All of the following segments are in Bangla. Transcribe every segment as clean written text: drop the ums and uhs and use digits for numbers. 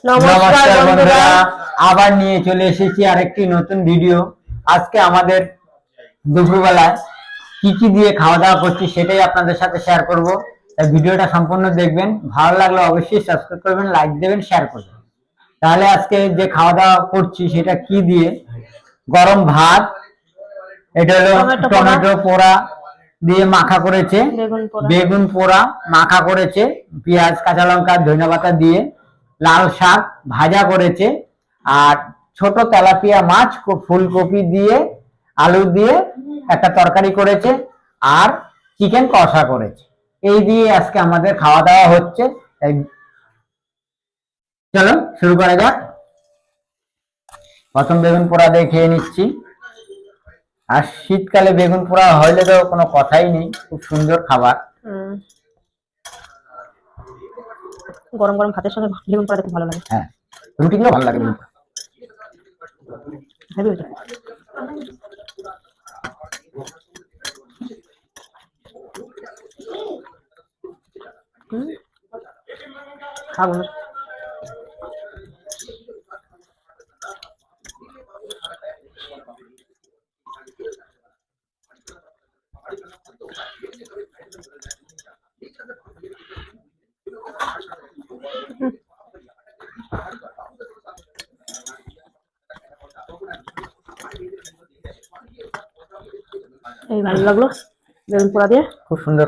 নমস্কার বন্ধুরা, আবার নিয়ে চলে এসেছি আরেকটি নতুন ভিডিও। আজকে আমাদের দুপুরবেলায় কি কি দিয়ে খাওয়া দাওয়া করছি সেটাই আপনাদের সাথে শেয়ার করব। তাই ভিডিওটা সম্পূর্ণ দেখবেন, ভালো লাগলে অবশ্যই সাবস্ক্রাইব করবেন, লাইক দেবেন, শেয়ার করবেন। তাহলে আজকে যে খাওয়া দাওয়া করছি সেটা কি দিয়ে, গরম ভাত, এটা হলো টমেটো পোড়া দিয়ে মাখা করেছে, বেগুন পোড়া মাখা করেছে, পেঁয়াজ কাঁচা লঙ্কা ধনেপাতা দিয়ে, লাল শাক ভাজা করেছে, আর ছোট তেলাপিয়া মাছ ফুলকপি দিয়ে আলু দিয়ে একটা তরকারি করেছে, আর চিকেন কষা করেছে। এই দিয়ে আজকে আমাদের খাওয়া দাওয়া হচ্ছে। চলো শুরু করা যাক। প্রথম বেগুন পোড়া দিয়ে খেয়ে নিচ্ছি। আর শীতকালে বেগুন পোড়া হইলে তো কোনো কথাই নেই, খুব সুন্দর খাবার। গরম গরম ভাতের সঙ্গে বেগুন পোড়াটা খুব ভালো লাগে। হ্যাঁ, রুটি দিয়েও ভালো লাগে বেগুন পোড়া। খাবো না। এই ভালো লাগলো বেগুন পোড়া দিয়ে, খুব সুন্দর।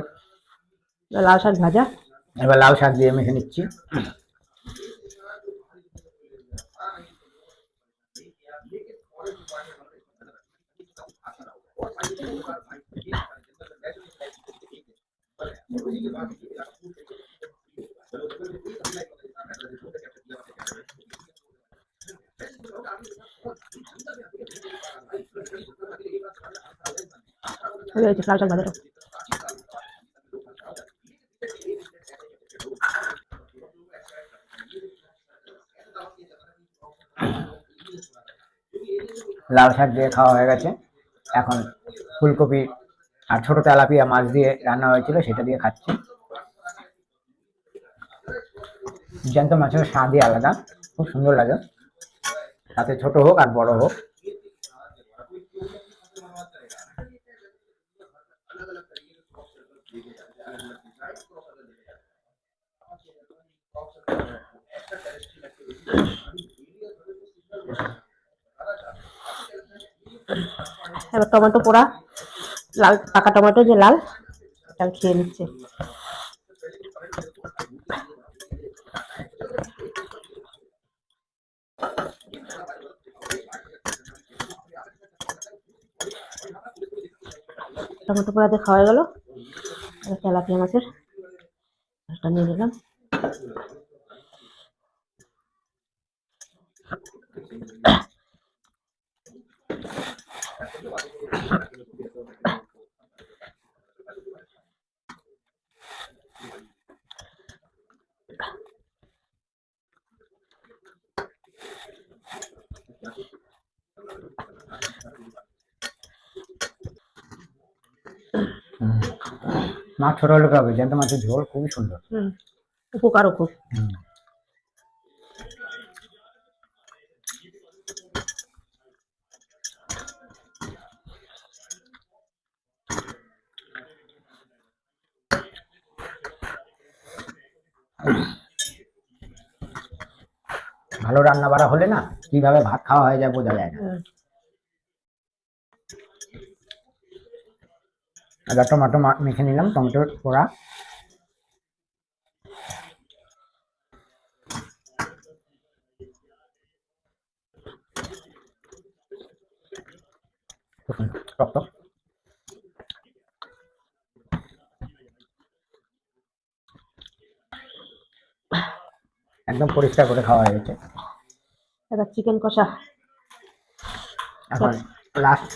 লাল শাক ভাজা, এবার লাল শাক দিয়ে মেখে নিচ্ছি। লাল শাক ভাজাটা লাল শাক দিয়ে খাওয়া হয়ে গেছে। এখন ফুলকপি আর ছোট তেলাপিয়া মাছ দিয়ে রান্না হয়েছিল, সেটা দিয়ে খাচ্ছি। জ্যান্ত মাছের স্বাদই আলাদা, খুব সুন্দর লাগে, তাতে ছোট হোক আর বড় হোক। এবার টমেটো পোড়া, লাল পাকা টমেটো যে লাল, এটা খেয়ে নিচ্ছে। টমেটো পোড়া দিয়ে খাওয়া গেল। তেলাপিয়া মাছের একটা নিয়ে নিলাম। মাছ ছোট হলে হবে, জ্যান্ত মাছের ঝোল খুবই সুন্দর, উপকারও খুব। ভালো রান্না বাড়া হলে না কিভাবে ভাত খাওয়া হয়ে যায় বোঝা যায় না। এবার টমেটো মেখে নিলাম, টমেটো পোড়া। রক্ত একদম পরিষ্কার করে খাওয়া হয়ে গেছে। এবার চিকেন কষা, এখন লাস্ট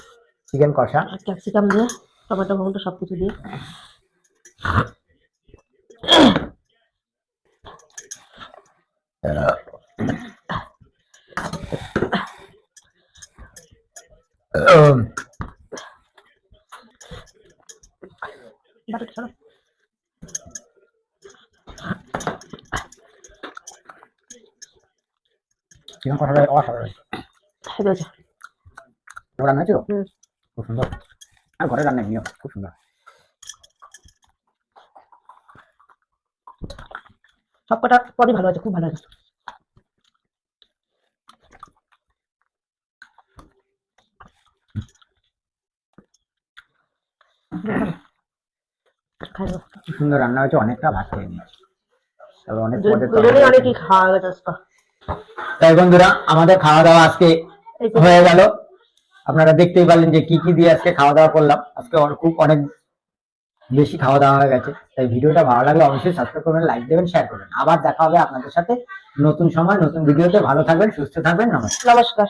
চিকেন কষা, ক্যাপসিকাম দিয়ে, টমেটো ফমেটো সবকিছু দিয়ে। চিকেন কষাটা অসাধারণ। হেভি হয়েছে। রান্না হয়েছিল হুম। খুব সুন্দর। আর ঘরে রান্না নিও খুব সুন্দর। সবকটা পদই ভালো আছে, খুব ভালো আছে। খাইবো। খুব সুন্দর রান্না হয়েছে, অনেকটা ভাত খেয়ে নিয়েছি। তবে অনেক পদের দুজনেই অনেকই খাওয়া গেছে আজকে। তাই বন্ধুরা, আমাদের খাওয়া দাওয়া আজকে এই তো হয়ে গেল। আপনারা দেখতেই পারলেন যে কি কি দিয়ে আজকে খাওয়া দাওয়া করলাম। আজকে খুব অনেক বেশি খাওয়া দাওয়া হয়ে গেছে। তাই ভিডিওটা ভালো লাগলে অবশ্যই সাবস্ক্রাইব করবেন, লাইক দেবেন, শেয়ার করবেন। আবার দেখা হবে আপনাদের সাথে নতুন সময় নতুন ভিডিওতে। ভালো থাকবেন, সুস্থ থাকবেন, নমস্কার। নমস্কার।